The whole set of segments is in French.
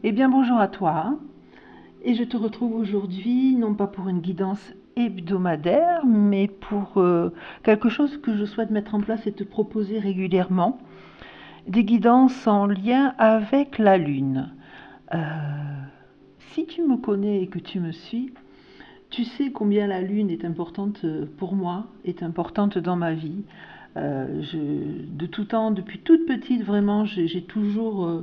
Eh bien bonjour à toi, et je te retrouve aujourd'hui non pas pour une guidance hebdomadaire, mais pour quelque chose que je souhaite mettre en place et te proposer régulièrement, des guidances en lien avec la Lune. Euh, Si tu me connais et que tu me suis, tu sais combien la Lune est importante pour moi, est importante dans ma vie. De tout temps, depuis toute petite, vraiment, j'ai toujours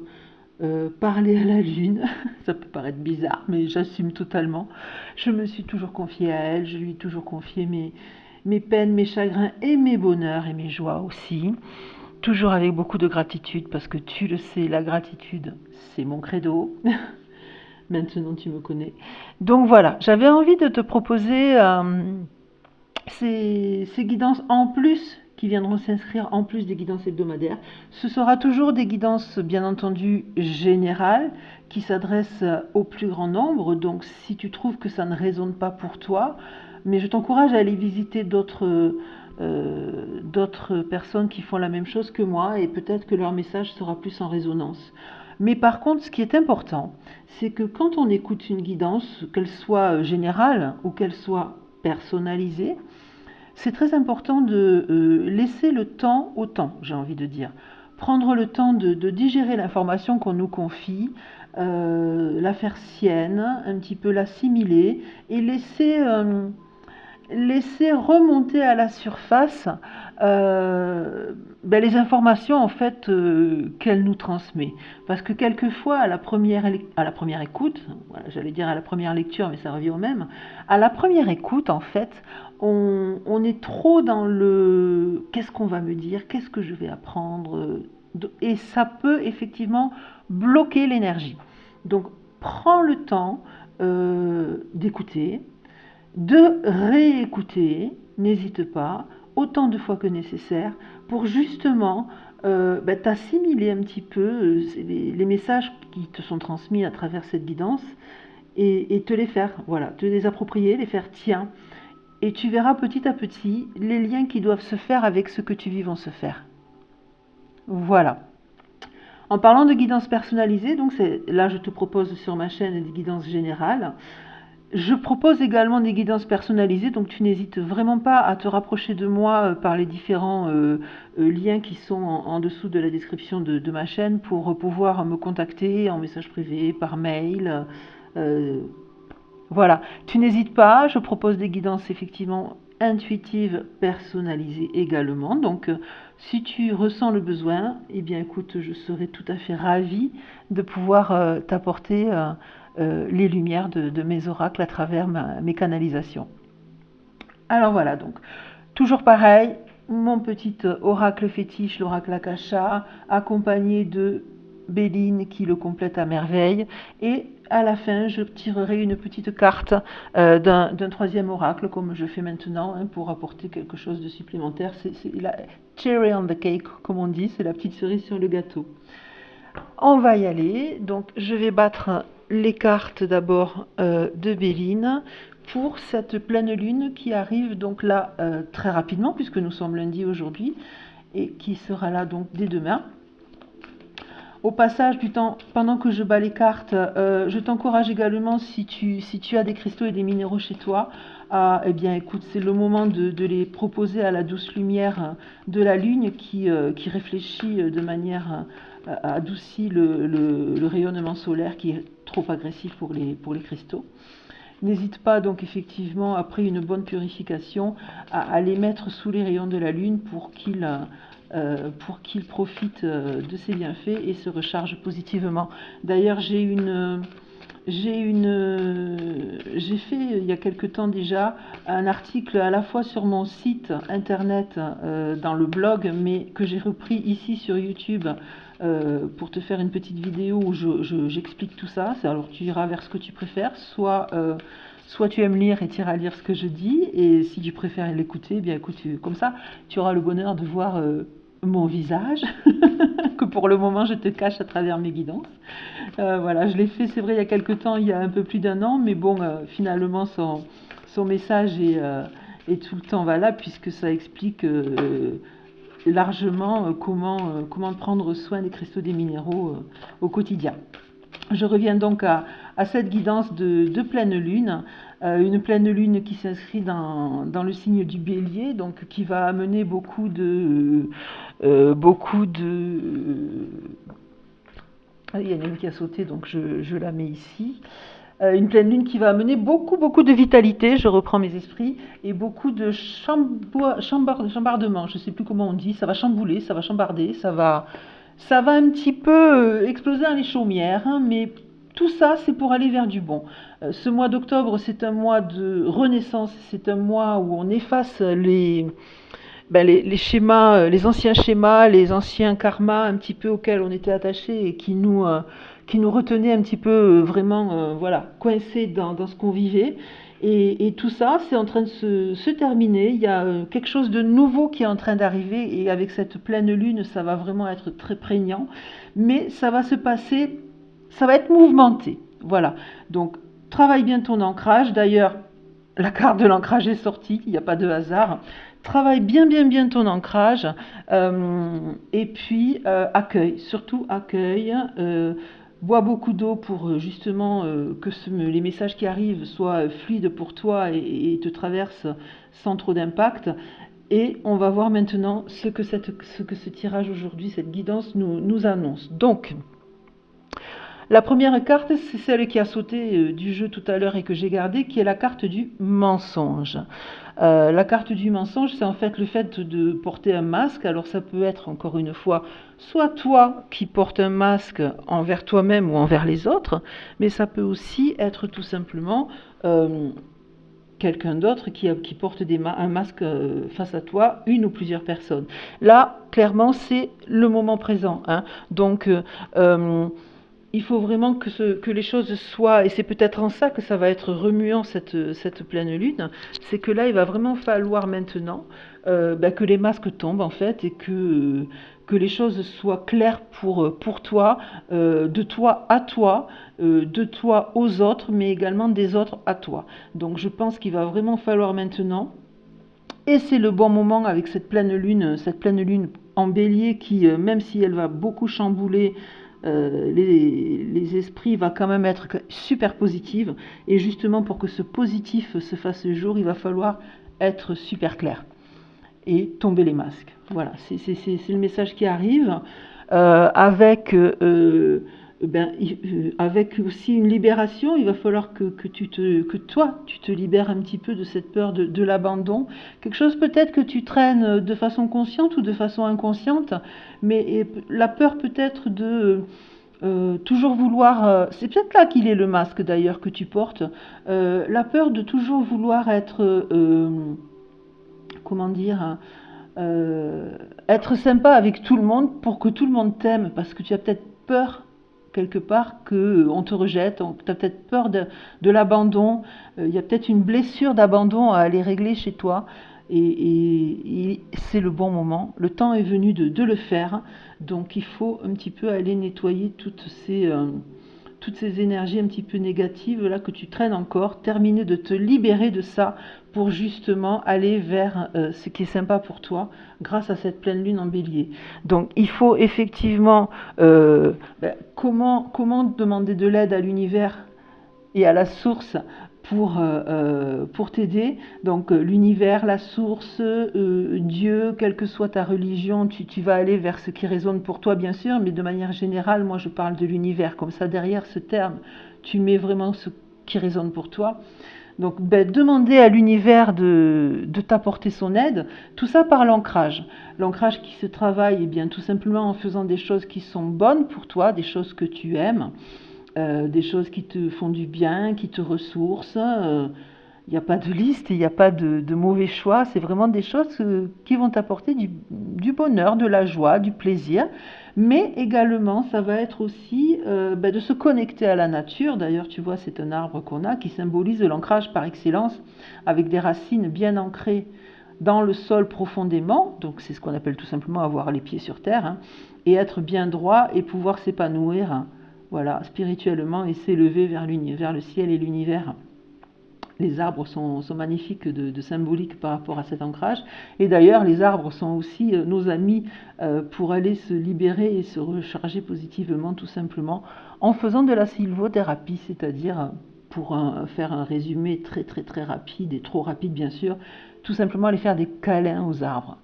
parlé à la Lune. Ça peut paraître bizarre, mais j'assume totalement. Je me suis toujours confiée à elle, je lui ai toujours confié mes peines, mes chagrins et mes bonheurs et mes joies aussi. Toujours avec beaucoup de gratitude, parce que tu le sais, la gratitude, c'est mon credo. Maintenant, tu me connais. Donc voilà, j'avais envie de te proposer ces guidances en plus qui viendront s'inscrire en plus des guidances hebdomadaires. Ce sera toujours des guidances bien entendu générales qui s'adressent au plus grand nombre. Donc si tu trouves que ça ne résonne pas pour toi, mais je t'encourage à aller visiter d'autres personnes qui font la même chose que moi et peut-être que leur message sera plus en résonance. Mais par contre, ce qui est important, c'est que quand on écoute une guidance, qu'elle soit générale ou qu'elle soit personnalisée, c'est très important de laisser le temps au temps, j'ai envie de dire. Prendre le temps de digérer l'information qu'on nous confie, la faire sienne, un petit peu l'assimiler et laisser remonter à la surface les informations en fait qu'elle nous transmet. Parce que quelquefois, à la première écoute, voilà, j'allais dire à la première lecture, mais ça revient au même, à la première écoute, en fait, on est trop dans le qu'est-ce qu'on va me dire, qu'est-ce que je vais apprendre, et ça peut effectivement bloquer l'énergie. Donc, prends le temps d'écouter, de réécouter, n'hésite pas, autant de fois que nécessaire, pour justement t'assimiler un petit peu les messages qui te sont transmis à travers cette guidance et te les faire, voilà, te les approprier, les faire tiens. Et tu verras petit à petit les liens qui doivent se faire avec ce que tu vis vont se faire. Voilà. En parlant de guidance personnalisée, donc là je te propose sur ma chaîne des guidances générales. Je propose également des guidances personnalisées, donc tu n'hésites vraiment pas à te rapprocher de moi par les différents liens qui sont en dessous de la description de ma chaîne pour pouvoir me contacter en message privé, par mail. Voilà, tu n'hésites pas, je propose des guidances effectivement intuitives, personnalisées également. Donc si tu ressens le besoin, eh bien écoute, je serai tout à fait ravie de pouvoir t'apporter les lumières de mes oracles à travers mes canalisations. Alors voilà, donc toujours pareil, mon petit oracle fétiche, l'oracle Akasha, accompagné de Béline qui le complète à merveille. Et à la fin, je tirerai une petite carte d'un troisième oracle, comme je fais maintenant, hein, pour apporter quelque chose de supplémentaire. C'est la cherry on the cake, comme on dit, c'est la petite cerise sur le gâteau. On va y aller. Donc, je vais battre les cartes d'abord de Béline pour cette pleine lune qui arrive donc là très rapidement, puisque nous sommes lundi aujourd'hui, et qui sera là donc dès demain. Au passage du temps, pendant que je bats les cartes, je t'encourage également, si tu as des cristaux et des minéraux chez toi, eh bien écoute, c'est le moment de les proposer à la douce lumière de la lune qui réfléchit de manière adoucie le rayonnement solaire qui est trop agressif pour les cristaux. N'hésite pas donc effectivement, après une bonne purification, à les mettre sous les rayons de la lune pour qu'ils profitent de ses bienfaits et se rechargent positivement. D'ailleurs, j'ai fait il y a quelque temps déjà un article à la fois sur mon site internet, dans le blog, mais que j'ai repris ici sur YouTube pour te faire une petite vidéo où j'explique tout ça. Alors tu iras vers ce que tu préfères, soit tu aimes lire et tu iras lire ce que je dis, et si tu préfères l'écouter, bien écoute, comme ça tu auras le bonheur de voir mon visage que pour le moment je te cache à travers mes guidances. Voilà, je l'ai fait, c'est vrai, il y a quelque temps, il y a un peu plus d'1 an, mais bon, finalement son message est tout le temps valable, puisque ça explique largement comment prendre soin des cristaux des minéraux au quotidien. Je reviens donc à cette guidance de pleine lune, une pleine lune qui s'inscrit dans le signe du Bélier, donc qui va amener beaucoup de... Ah, il y en a une qui a sauté, donc je la mets ici. Une pleine lune qui va amener beaucoup de vitalité, je reprends mes esprits, et beaucoup de chambardement, je ne sais plus comment on dit, ça va chambouler, ça va chambarder, ça va un petit peu exploser dans les chaumières, hein, mais tout ça, c'est pour aller vers du bon. Ce mois d'octobre, c'est un mois de renaissance, c'est un mois où on efface les schémas, les anciens schémas, les anciens karmas un petit peu auxquels on était attaché et qui nous retenaient un petit peu vraiment voilà, coincés dans ce qu'on vivait. Et tout ça, c'est en train de se terminer. Il y a quelque chose de nouveau qui est en train d'arriver et avec cette pleine lune, ça va vraiment être très prégnant. Mais ça va se passer, ça va être mouvementé. Voilà. Donc, travaille bien ton ancrage. D'ailleurs, la carte de l'ancrage est sortie, il n'y a pas de hasard. Travaille bien ton ancrage et puis accueille, surtout accueille. Bois beaucoup d'eau pour justement que les messages qui arrivent soient fluides pour toi et te traversent sans trop d'impact. Et on va voir maintenant ce que ce tirage aujourd'hui, cette guidance nous annonce. Donc, la première carte, c'est celle qui a sauté du jeu tout à l'heure et que j'ai gardée, qui est la carte du mensonge. La carte du mensonge, c'est en fait le fait de porter un masque. Alors ça peut être, encore une fois, soit toi qui portes un masque envers toi-même ou envers les autres, mais ça peut aussi être tout simplement quelqu'un d'autre qui porte un masque face à toi, une ou plusieurs personnes. Là, clairement, c'est le moment présent. Hein. Donc, il faut vraiment que les choses soient, et c'est peut-être en ça que ça va être remuant cette pleine lune, c'est que là, il va vraiment falloir maintenant que les masques tombent en fait et que les choses soient claires pour toi, de toi à toi, de toi aux autres, mais également des autres à toi. Donc je pense qu'il va vraiment falloir maintenant, et c'est le bon moment avec cette pleine lune en bélier qui, même si elle va beaucoup chambouler les esprits, va quand même être super positive. Et justement, pour que ce positif se fasse jour, il va falloir être super clair et tomber les masques. Voilà, c'est le message qui arrive avec avec aussi une libération. Il va falloir que toi, tu te libères un petit peu de cette peur de l'abandon. Quelque chose peut-être que tu traînes de façon consciente ou de façon inconsciente, mais la peur peut-être de toujours vouloir, c'est peut-être là qu'il est le masque d'ailleurs que tu portes, la peur de toujours vouloir être, comment dire, être sympa avec tout le monde pour que tout le monde t'aime, parce que tu as peut-être peur quelque part qu'on te rejette, tu as peut-être peur de l'abandon, il y a peut-être une blessure d'abandon à aller régler chez toi, et c'est le bon moment, le temps est venu de le faire, donc il faut un petit peu aller nettoyer toutes ces énergies un petit peu négatives là que tu traînes encore, terminer de te libérer de ça pour justement aller vers ce qui est sympa pour toi grâce à cette pleine lune en bélier. Donc il faut effectivement comment demander de l'aide à l'univers et à la source pour t'aider. Donc l'univers, la source, Dieu, quelle que soit ta religion, tu vas aller vers ce qui résonne pour toi bien sûr, mais de manière générale, moi je parle de l'univers. Comme ça, derrière ce terme, tu mets vraiment ce qui résonne pour toi. Donc demander à l'univers de t'apporter son aide, tout ça par l'ancrage. L'ancrage qui se travaille bien, tout simplement en faisant des choses qui sont bonnes pour toi, des choses que tu aimes. Des choses qui te font du bien, qui te ressourcent. Il n'y a pas de liste, il n'y a pas de mauvais choix. C'est vraiment des choses qui vont t'apporter du bonheur, de la joie, du plaisir. Mais également, ça va être aussi de se connecter à la nature. D'ailleurs, tu vois, c'est un arbre qu'on a qui symbolise l'ancrage par excellence, avec des racines bien ancrées dans le sol profondément. Donc, c'est ce qu'on appelle tout simplement avoir les pieds sur terre, hein, et être bien droit et pouvoir s'épanouir. Voilà, spirituellement et s'élever vers le ciel et l'univers. les arbres sont magnifiques de symbolique par rapport à cet ancrage. Et d'ailleurs, les arbres sont aussi nos amis pour aller se libérer et se recharger positivement, tout simplement, en faisant de la sylvothérapie, c'est-à-dire, pour faire un résumé très très très rapide et trop rapide bien sûr, tout simplement aller faire des câlins aux arbres.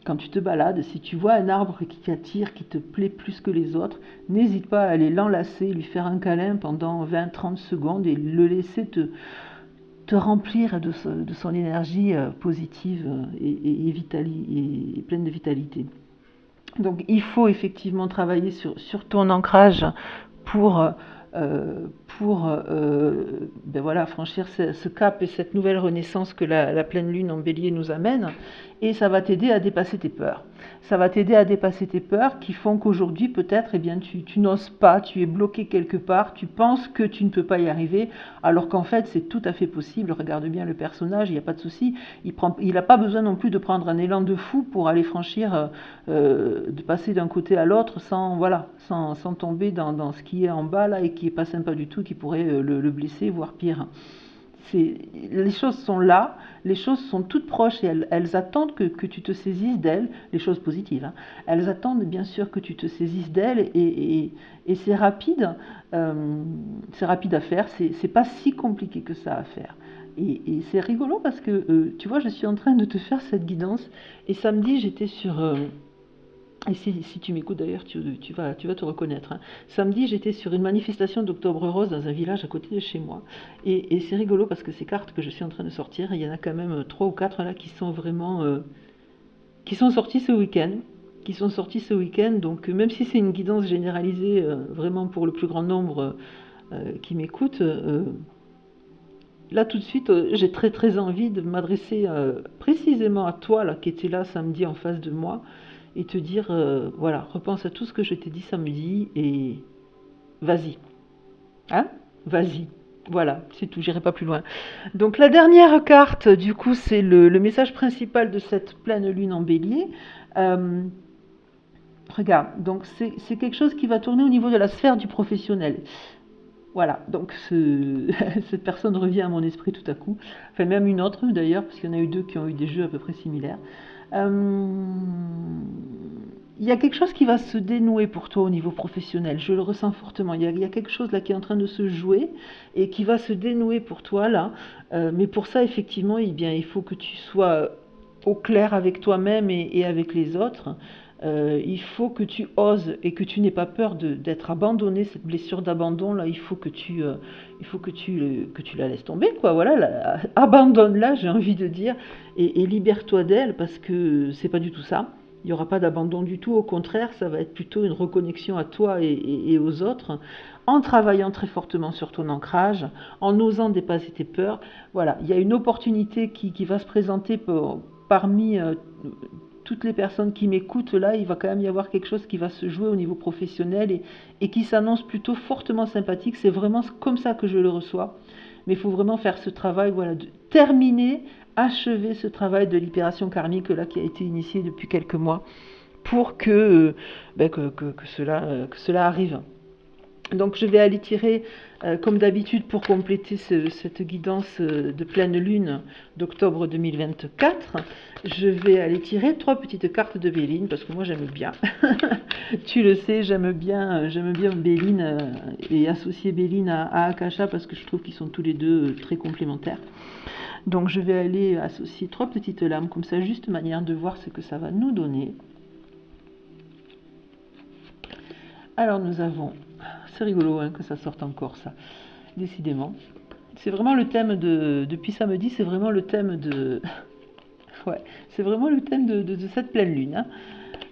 Quand tu te balades, si tu vois un arbre qui t'attire, qui te plaît plus que les autres, n'hésite pas à aller l'enlacer, lui faire un câlin pendant 20-30 secondes et le laisser te remplir de son énergie positive et pleine de vitalité. Donc il faut effectivement travailler sur ton ancrage pour ben voilà, franchir ce cap et cette nouvelle renaissance que la pleine lune en bélier nous amène. Et ça va t'aider à dépasser tes peurs. Ça va t'aider à dépasser tes peurs qui font qu'aujourd'hui, peut-être, eh bien, tu n'oses pas, tu es bloqué quelque part, tu penses que tu ne peux pas y arriver, alors qu'en fait, c'est tout à fait possible. Regarde bien le personnage, il n'y a pas de souci. Il n'a pas besoin non plus de prendre un élan de fou pour aller franchir, de passer d'un côté à l'autre sans tomber dans ce qui est en bas là et qui n'est pas sympa du tout, qui pourrait le blesser, voire pire. Les choses sont là, les choses sont toutes proches et elles attendent que tu te saisisses d'elles, les choses positives. Hein. Elles attendent bien sûr que tu te saisisses d'elles et c'est rapide à faire, c'est pas si compliqué que ça à faire. Et c'est rigolo parce que tu vois, je suis en train de te faire cette guidance et samedi j'étais sur... et si tu m'écoutes d'ailleurs, tu vas te reconnaître. Hein. Samedi, j'étais sur une manifestation d'Octobre Rose dans un village à côté de chez moi. Et c'est rigolo parce que ces cartes que je suis en train de sortir, il y en a quand même 3 ou 4 là qui sont vraiment... qui sont sorties ce week-end. Donc même si c'est une guidance généralisée vraiment pour le plus grand nombre qui m'écoute, là tout de suite, j'ai très très envie de m'adresser précisément à toi là, qui étais là samedi en face de moi. Et te dire, voilà, repense à tout ce que je t'ai dit samedi et vas-y. Hein? Vas-y. Voilà, c'est tout, j'irai pas plus loin. Donc la dernière carte, du coup, c'est le message principal de cette pleine lune en bélier. Regarde, donc c'est quelque chose qui va tourner au niveau de la sphère du professionnel. Voilà, donc cette personne revient à mon esprit tout à coup. Enfin, même une autre d'ailleurs, parce qu'il y en a eu 2 qui ont eu des jeux à peu près similaires. Il y a quelque chose qui va se dénouer pour toi au niveau professionnel, je le ressens fortement. Il y a quelque chose là qui est en train de se jouer et qui va se dénouer pour toi là. Mais pour ça, effectivement, eh bien, il faut que tu sois au clair avec toi-même et avec les autres. Il faut que tu oses et que tu n'aies pas peur d'être abandonné, cette blessure d'abandon là, il faut que tu la laisses tomber, quoi. Voilà, abandonne-la, j'ai envie de dire, et libère-toi d'elle parce que c'est pas du tout ça. Il n'y aura pas d'abandon du tout, au contraire, ça va être plutôt une reconnexion à toi et aux autres, en travaillant très fortement sur ton ancrage, en osant dépasser tes peurs. Voilà, il y a une opportunité qui va se présenter parmi toutes les personnes qui m'écoutent là, il va quand même y avoir quelque chose qui va se jouer au niveau professionnel et qui s'annonce plutôt fortement sympathique. C'est vraiment comme ça que je le reçois. Mais il faut vraiment faire ce travail, voilà, de terminer, achever ce travail de libération karmique là qui a été initié depuis quelques mois pour que cela arrive. Donc je vais aller tirer, comme d'habitude, pour compléter cette guidance de pleine lune d'octobre 2024, je vais aller tirer 3 petites cartes de Béline, parce que moi j'aime bien. Tu le sais, j'aime bien Béline et associer Béline à Akasha, parce que je trouve qu'ils sont tous les deux très complémentaires. Donc je vais aller associer 3 petites lames, comme ça, juste manière de voir ce que ça va nous donner. Alors nous avons... C'est rigolo hein, que ça sorte encore, ça, décidément. C'est vraiment le thème depuis samedi, c'est vraiment le thème de... ouais, c'est vraiment le thème de cette pleine lune. Hein.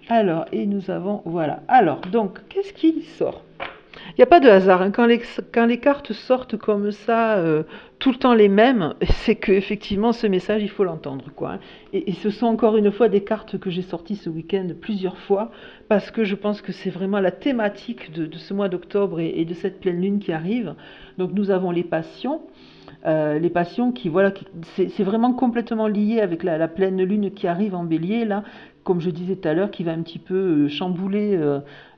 Alors, et nous avons... Voilà. Alors, donc, qu'est-ce qui sort ? Il n'y a pas de hasard. Hein. Quand les cartes sortent comme ça, tout le temps les mêmes, c'est qu'effectivement, ce message, il faut l'entendre, quoi. Hein. Et ce sont encore une fois des cartes que j'ai sorties ce week-end plusieurs fois, parce que je pense que c'est vraiment la thématique de ce mois d'octobre et de cette pleine lune qui arrive. Donc, nous avons les passions. les passions qui, voilà, c'est vraiment complètement lié avec la pleine lune qui arrive en bélier, là, comme je disais tout à l'heure, qui va un petit peu chambouler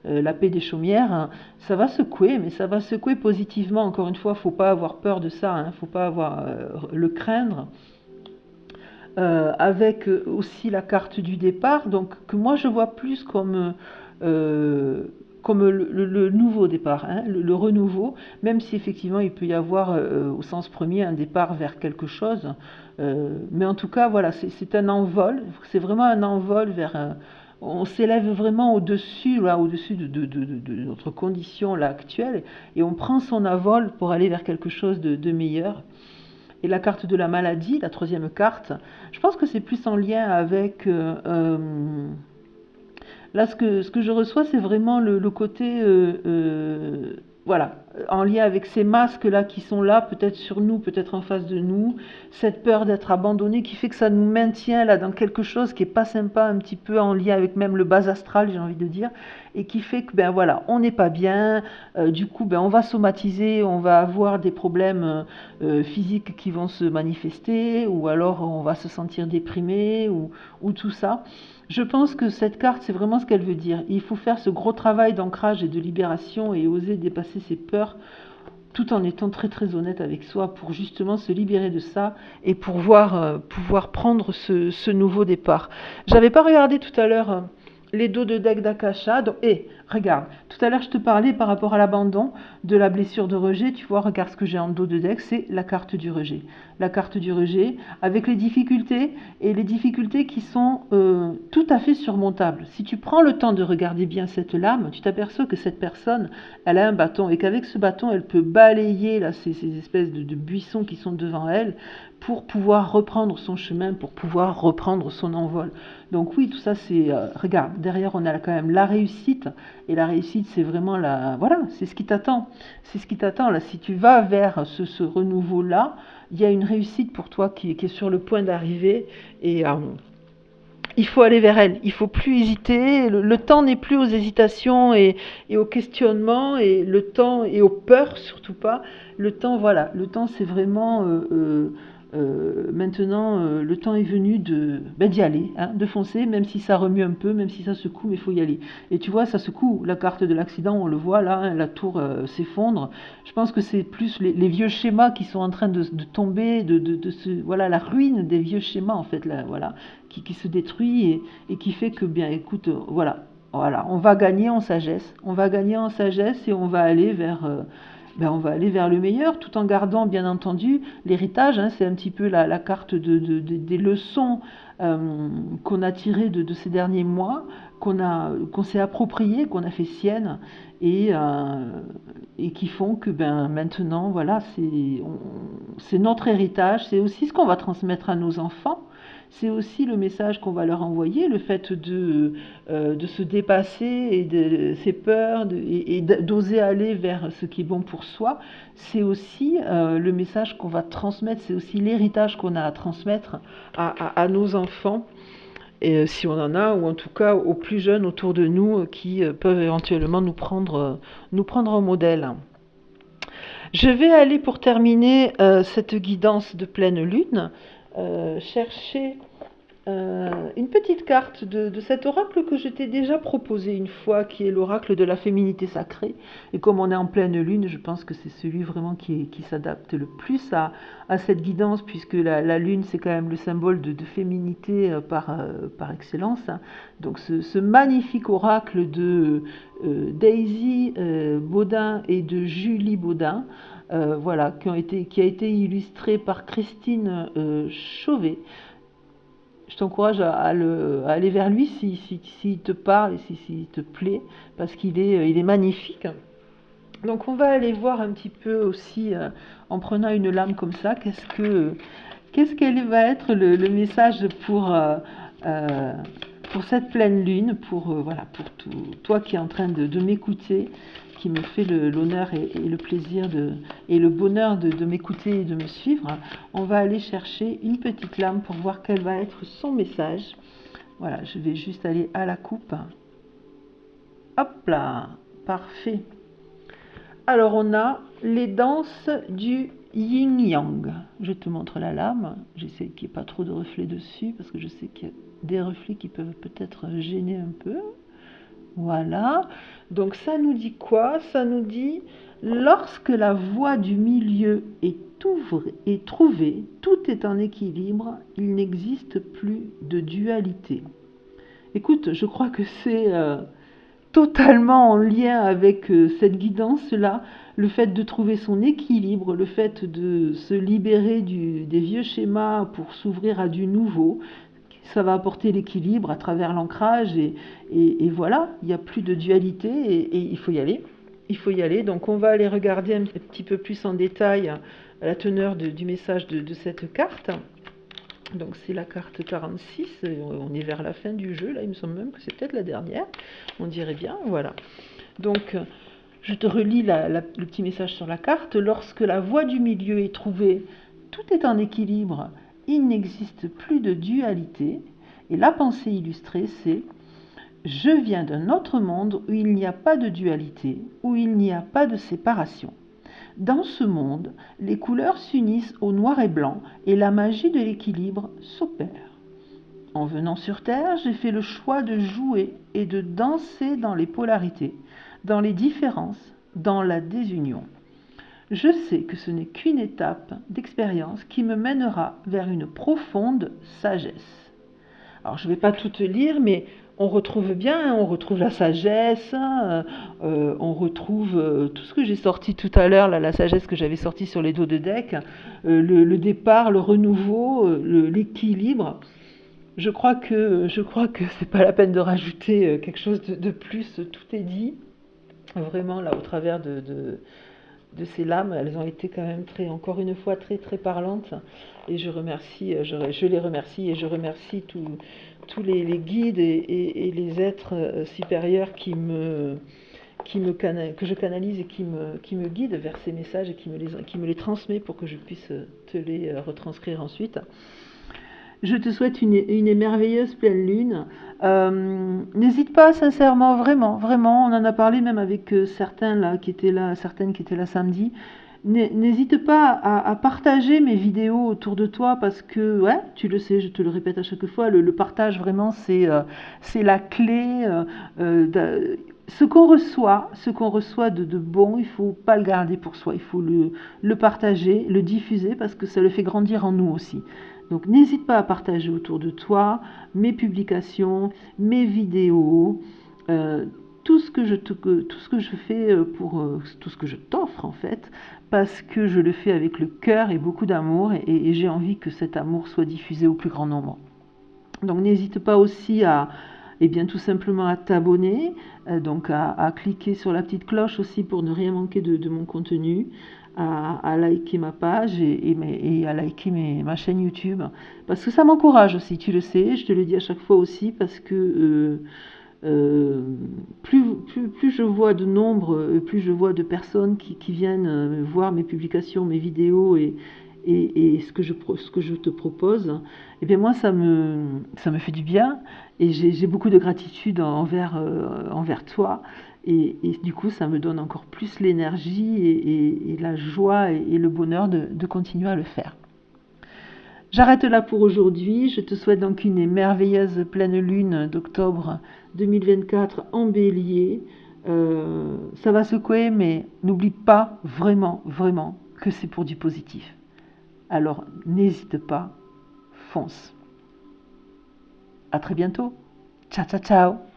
la paix des chaumières, hein. Ça va secouer, mais ça va secouer positivement, encore une fois, il ne faut pas avoir peur de ça, il ne faut pas avoir, le craindre. Avec aussi la carte du départ, donc que moi je vois plus comme le nouveau départ, hein, le renouveau, même si effectivement il peut y avoir au sens premier un départ vers quelque chose, mais en tout cas voilà, c'est un envol, c'est vraiment un envol vers on s'élève vraiment au-dessus, là, au-dessus de notre condition là, actuelle, et on prend son envol pour aller vers quelque chose de meilleur. Et la carte de la maladie, la troisième carte, je pense que c'est plus en lien avec là, ce que je reçois, c'est vraiment le côté, voilà, en lien avec ces masques-là qui sont là, peut-être sur nous, peut-être en face de nous, cette peur d'être abandonné qui fait que ça nous maintient là dans quelque chose qui est pas sympa, un petit peu en lien avec même le bas astral, j'ai envie de dire, et qui fait que ben voilà, on n'est pas bien, du coup ben on va somatiser, on va avoir des problèmes physiques qui vont se manifester, ou alors on va se sentir déprimé, ou tout ça. Je pense que cette carte, c'est vraiment ce qu'elle veut dire. Il faut faire ce gros travail d'ancrage et de libération et oser dépasser ses peurs tout en étant très très honnête avec soi pour justement se libérer de ça et pouvoir prendre ce nouveau départ. J'avais pas regardé tout à l'heure les dos de deck d'Akasha. Donc, regarde, tout à l'heure je te parlais par rapport à l'abandon de la blessure de rejet. Tu vois, regarde ce que j'ai en dos de deck, c'est la carte du rejet. La carte du rejet avec les difficultés et les difficultés qui sont tout à fait surmontables. Si tu prends le temps de regarder bien cette lame, tu t'aperçois que cette personne, elle a un bâton et qu'avec ce bâton, elle peut balayer là, ces espèces de buissons qui sont devant elle pour pouvoir reprendre son chemin, pour pouvoir reprendre son envol. Donc oui, tout ça, c'est... regarde, derrière, on a quand même la réussite. Et la réussite, c'est vraiment la... Voilà, c'est ce qui t'attend. C'est ce qui t'attend. Là, si tu vas vers ce renouveau-là, il y a une réussite pour toi qui est sur le point d'arriver. Et il faut aller vers elle. Il ne faut plus hésiter. Le temps n'est plus aux hésitations et aux questionnements. Et le temps, et aux peurs, surtout pas. Le temps, voilà. Le temps, c'est vraiment... maintenant, le temps est venu d'y aller, hein, de foncer, même si ça remue un peu, même si ça secoue, mais il faut y aller. Et tu vois, ça secoue. La carte de l'accident, on le voit là, hein, la tour s'effondre. Je pense que c'est plus les vieux schémas qui sont en train de tomber, voilà, la ruine des vieux schémas, en fait, là, voilà, qui se détruit et qui fait que, bien, écoute, voilà, on va gagner en sagesse. On va gagner en sagesse et on va aller on va aller vers le meilleur, tout en gardant, bien entendu, l'héritage, hein, c'est un petit peu la carte des leçons qu'on a tirées de ces derniers mois, qu'on s'est appropriées, qu'on a fait siennes, et qui font que maintenant, voilà, c'est notre héritage, c'est aussi ce qu'on va transmettre à nos enfants. C'est aussi le message qu'on va leur envoyer, le fait de se dépasser et de ses peurs et d'oser aller vers ce qui est bon pour soi. C'est aussi le message qu'on va transmettre, c'est aussi l'héritage qu'on a à transmettre à nos enfants, et, si on en a, ou en tout cas aux plus jeunes autour de nous qui peuvent éventuellement nous prendre en modèle. Je vais aller pour terminer cette guidance de pleine lune, chercher une petite carte de cet oracle que je t'ai déjà proposé une fois, qui est l'oracle de la féminité sacrée. Et comme on est en pleine lune, je pense que c'est celui vraiment qui s'adapte le plus à cette guidance, puisque la lune, c'est quand même le symbole de féminité par excellence, hein. Donc ce magnifique oracle de Daisy Baudin et de Julie Baudin, voilà, qui a été illustré par Christine Chauvet. Je t'encourage à aller vers lui s'il te parle et s'il te plaît, parce qu'il est magnifique. Donc on va aller voir un petit peu aussi, en prenant une lame comme ça, qu'est-ce qu'elle va être le message pour cette pleine lune, voilà, pour toi qui es en train de m'écouter, qui me fait l'honneur et le plaisir et le bonheur de m'écouter et de me suivre. On va aller chercher une petite lame pour voir quel va être son message. Voilà, je vais juste aller à la coupe. Hop là, parfait. Alors on a les danses du yin-yang. Je te montre la lame. J'essaie qu'il n'y ait pas trop de reflets dessus parce que je sais qu'il y a des reflets qui peuvent peut-être gêner un peu. Voilà. Donc ça nous dit quoi? Ça nous dit lorsque la voie du milieu est trouvée, tout est en équilibre, il n'existe plus de dualité. Écoute, je crois que c'est totalement en lien avec cette guidance-là, le fait de trouver son équilibre, le fait de se libérer des vieux schémas pour s'ouvrir à du nouveau. Ça va apporter l'équilibre à travers l'ancrage et voilà, il n'y a plus de dualité et il faut y aller. Il faut y aller, donc on va aller regarder un petit peu plus en détail la teneur du message de cette carte. Donc c'est la carte 46, on est vers la fin du jeu, là il me semble même que c'est peut-être la dernière, on dirait bien, voilà. Donc je te relis le petit message sur la carte. Lorsque la voie du milieu est trouvée, tout est en équilibre, il n'existe plus de dualité. Et la pensée illustrée, c'est « Je viens d'un autre monde où il n'y a pas de dualité, où il n'y a pas de séparation. Dans ce monde, les couleurs s'unissent au noir et blanc et la magie de l'équilibre s'opère. En venant sur Terre, j'ai fait le choix de jouer et de danser dans les polarités, dans les différences, dans la désunion. Je sais que ce n'est qu'une étape d'expérience qui me mènera vers une profonde sagesse. » Alors je ne vais pas tout te lire, mais on retrouve bien, on retrouve la sagesse, on retrouve tout ce que j'ai sorti tout à l'heure, la sagesse que j'avais sortie sur les dos de deck, le départ, le renouveau, l'équilibre. Je crois que c'est pas la peine de rajouter quelque chose de plus, tout est dit. Vraiment là au travers de ces lames, elles ont été quand même encore une fois très très parlantes et je les remercie et je remercie tous les guides et les êtres supérieurs que je canalise et qui me guident vers ces messages et qui me les transmet pour que je puisse te les retranscrire ensuite. Je te souhaite une merveilleuse pleine lune. N'hésite pas, sincèrement, vraiment, vraiment. On en a parlé même avec certaines qui étaient là samedi. N'hésite pas à partager mes vidéos autour de toi parce que, ouais, tu le sais, je te le répète à chaque fois, le partage vraiment, c'est la clé. Ce qu'on reçoit de bon, il ne faut pas le garder pour soi. Il faut le partager, le diffuser parce que ça le fait grandir en nous aussi. Donc n'hésite pas à partager autour de toi mes publications, mes vidéos, tout ce que je fais tout ce que je t'offre en fait, parce que je le fais avec le cœur et beaucoup d'amour et j'ai envie que cet amour soit diffusé au plus grand nombre. Donc n'hésite pas aussi tout simplement à t'abonner, donc à cliquer sur la petite cloche aussi pour ne rien manquer de mon contenu, à liker ma page et à liker ma chaîne YouTube. Parce que ça m'encourage aussi, tu le sais, je te le dis à chaque fois aussi, parce que plus je vois de nombre, plus je vois de personnes qui viennent voir mes publications, mes vidéos et ce que je te propose, et bien moi ça me fait du bien et j'ai beaucoup de gratitude envers toi et du coup ça me donne encore plus l'énergie et la joie et le bonheur de continuer à le faire. J'arrête là pour aujourd'hui. Je te souhaite donc une merveilleuse pleine lune d'octobre 2024 en bélier. Ça va secouer, mais n'oublie pas vraiment, vraiment que c'est pour du positif. Alors n'hésite pas, fonce. À très bientôt. Ciao, ciao, ciao.